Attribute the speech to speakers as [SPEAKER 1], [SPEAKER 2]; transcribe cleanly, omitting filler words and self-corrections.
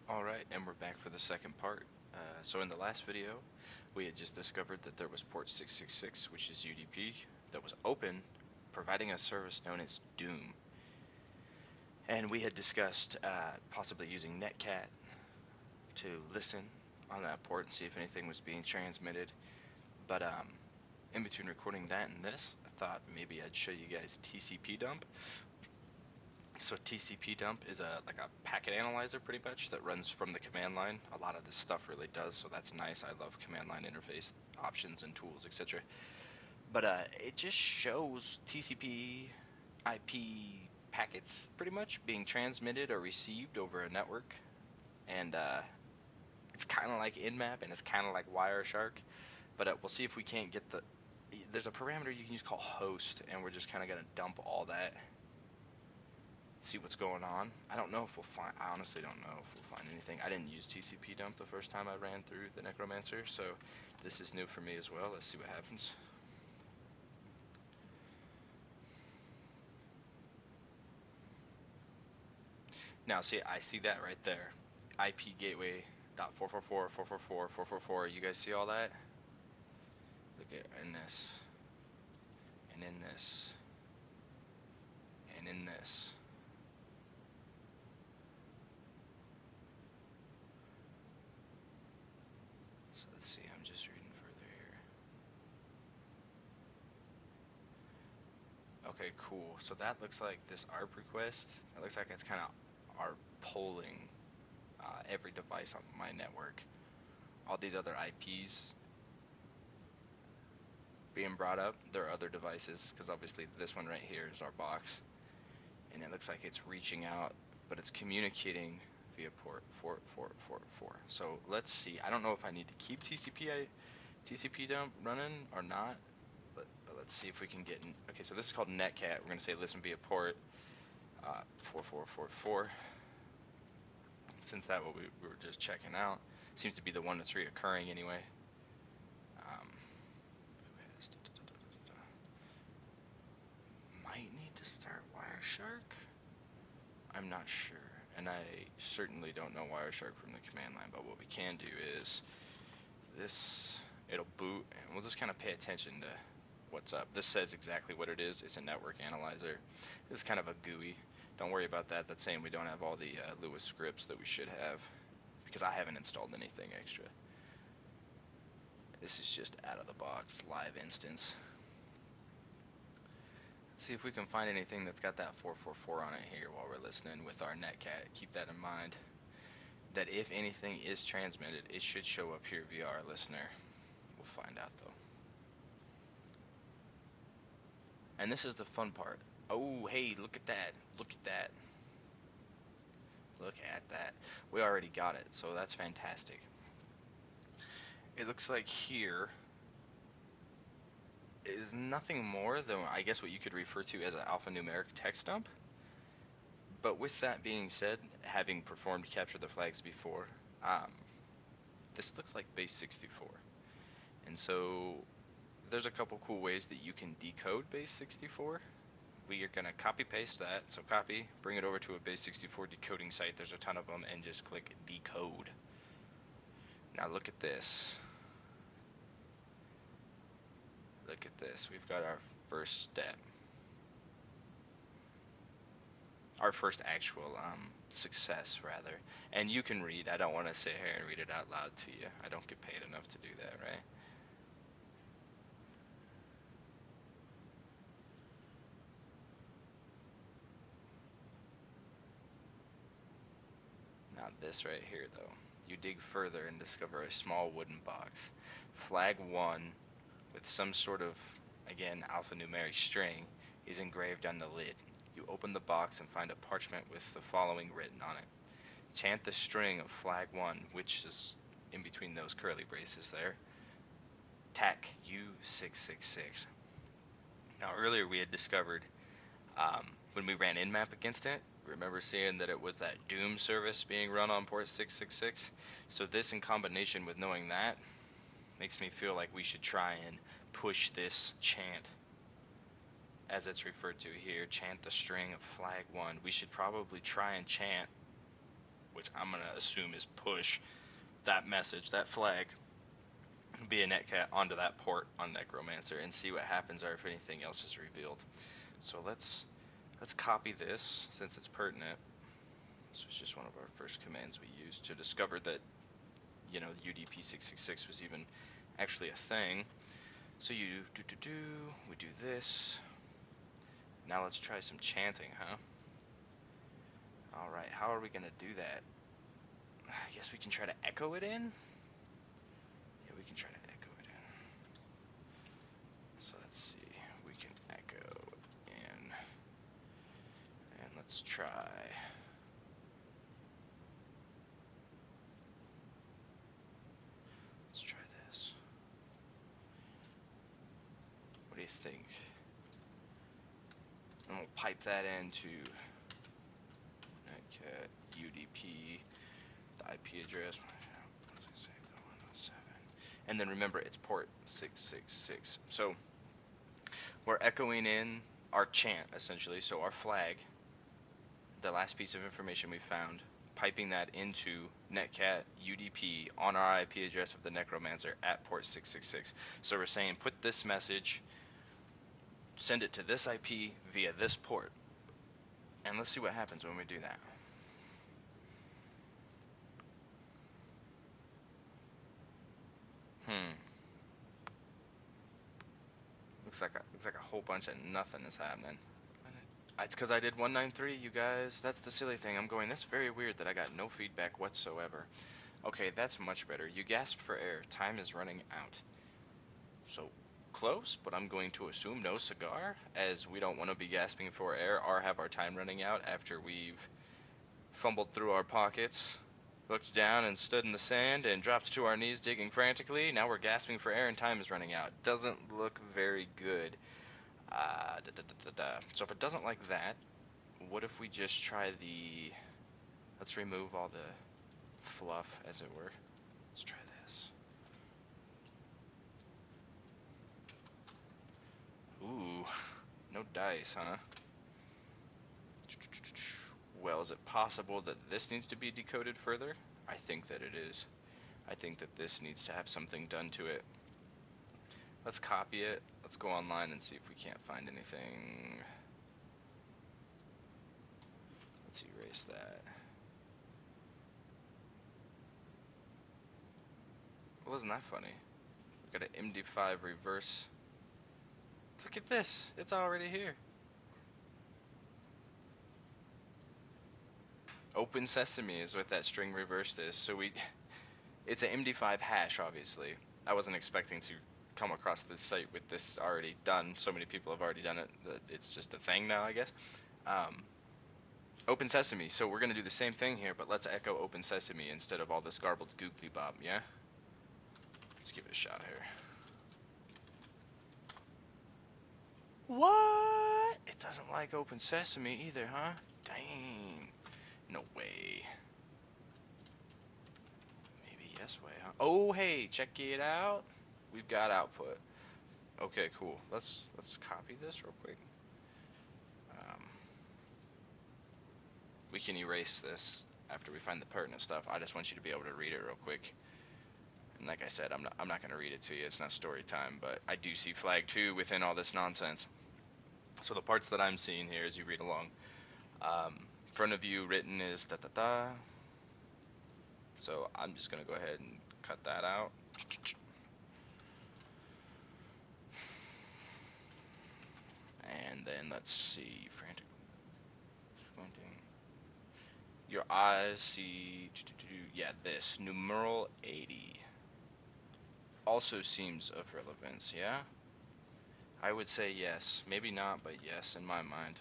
[SPEAKER 1] Alright, and we're back for the second part. So in the last video, we had just discovered that there was port 666, which is UDP, that was open, providing a service known as Doom. And we had discussed possibly using Netcat to listen on that port and see if anything was being transmitted. But in between recording that and this, I thought maybe I'd show you guys TCP dump. So TCP dump is like a packet analyzer pretty much that runs from the command line. A lot of this stuff really does, so that's nice. I love command line interface options and tools, etc. But it just shows TCP IP packets pretty much being transmitted or received over a network, and it's kind of like Nmap and it's kind of like Wireshark. But we'll see if we can't get the. There's a parameter you can use called host, and we're just kind of gonna dump all that, see what's going on. I don't know if we'll find. I honestly don't know if we'll find anything. I didn't use TCP dump the first time I ran through the Necromancer, so this is new for me as well. Let's see what happens. Now, see, I see that right there. IP gateway dot 444.444.444. You guys see all that? Look at in this, and in this, and in this. So let's see. I'm just reading further here. Okay, cool. So that looks like this ARP request. It looks like it's kind of ARP polling every device on my network. All these other IPs being brought up, there are other devices, because obviously this one right here is our box, and it looks like it's reaching out, but it's communicating via port 4444. So let's see. I don't know if I need to keep TCP dump running or not, but let's see if we can get in. Okay, so this is called netcat. We're going to say listen via port 4444. Since that what we were just checking out seems to be the one that's reoccurring anyway. Might need to start Wireshark. I'm not sure, and I certainly don't know Wireshark from the command line. But what we can do is this. It'll boot, and we'll just kind of pay attention to what's up. This says exactly what it is. It's a network analyzer. This is kind of a GUI. Don't worry about that. That's saying we don't have all the Lewis scripts that we should have, because I haven't installed anything extra. This is just out of the box live instance. See if we can find anything that's got that 444 on it here while we're listening with our netcat. Keep that in mind, that if anything is transmitted, it should show up here via our listener. We'll find out though. And this is the fun part. Oh, hey, look at that. Look at that. Look at that. We already got it, so that's fantastic. It looks like here is nothing more than, I guess, what you could refer to as an alphanumeric text dump. But with that being said, having performed capture the flags before, this looks like base 64. And so there's a couple cool ways that you can decode base 64. We are going to copy paste that. So copy, bring it over to a base 64 decoding site. There's a ton of them, and just click decode. Now look at this. Look at this. We've got our first step. Our first actual success, rather. And you can read. I don't want to sit here and read it out loud to you. I don't get paid enough to do that, right? Now this right here, though. You dig further and discover a small wooden box. Flag 1 with some sort of, again, alphanumeric string is engraved on the lid. You open the box and find a parchment with the following written on it. Chant the string of flag 1, which is in between those curly braces there. TAC U666. Now earlier we had discovered, when we ran Nmap against it, remember seeing that it was that Doom service being run on port 666? So this, in combination with knowing that, makes me feel like we should try and push this chant, as it's referred to here, chant the string of flag 1. We should probably try and chant, which I'm gonna assume is push that message, that flag, via netcat onto that port on Necromancer and see what happens or if anything else is revealed. So let's copy this since it's pertinent. This was just one of our first commands we used to discover that, you know, UDP 666 was even actually a thing. So you we do this. Now let's try some chanting, huh? Alright, how are we gonna do that? I guess we can try to echo it in? Yeah, we can try to echo it in. So let's see, we can echo in. And let's try. Let's try this. What do you think? And we'll pipe that into netcat UDP, the IP address. And then remember, it's port 666. So we're echoing in our chant, essentially, so our flag, the last piece of information we found, piping that into netcat UDP on our IP address of the Necromancer at port 666. So we're saying put this message, send it to this IP via this port. And let's see what happens when we do that. Looks like a whole bunch of nothing is happening. It's because I did 193, you guys. That's the silly thing. I'm going, that's very weird that I got no feedback whatsoever. Okay, that's much better. You gasped for air. Time is running out. So, close, but I'm going to assume no cigar, as we don't want to be gasping for air or have our time running out after we've fumbled through our pockets, looked down and stood in the sand, and dropped to our knees digging frantically. Now we're gasping for air and time is running out. Doesn't look very good. So if it doesn't like that, what if we just try the... Let's remove all the fluff, as it were. Let's try this. Ooh, no dice, huh? Well, is it possible that this needs to be decoded further? I think that it is. I think that this needs to have something done to it. Let's copy it. Let's go online and see if we can't find anything. Let's erase that. Well, isn't that funny? We got an MD5 reverse. Look at this. It's already here. Open Sesame is what that string reversed is. So it's an MD5 hash, obviously. I wasn't expecting to come across this site with this already done. So many people have already done it that it's just a thing now, I guess. Open Sesame. So we're gonna do the same thing here, but let's echo Open Sesame instead of all this garbled googly bob. Yeah. Let's give it a shot here. What? It doesn't like Open Sesame either, huh? Dang. No way. Maybe yes way, huh? Oh, hey, check it out. We've got output. Okay, cool. Let's copy this real quick. We can erase this after we find the pertinent stuff. I just want you to be able to read it real quick. And like I said, I'm not going to read it to you. It's not story time, but I do see flag 2 within all this nonsense. So the parts that I'm seeing here as you read along, front of you written is da da da. So I'm just going to go ahead and cut that out. And then let's see, frantically squinting. Your eyes see, yeah, this numeral 80 also seems of relevance, yeah? I would say yes, maybe not, but yes in my mind.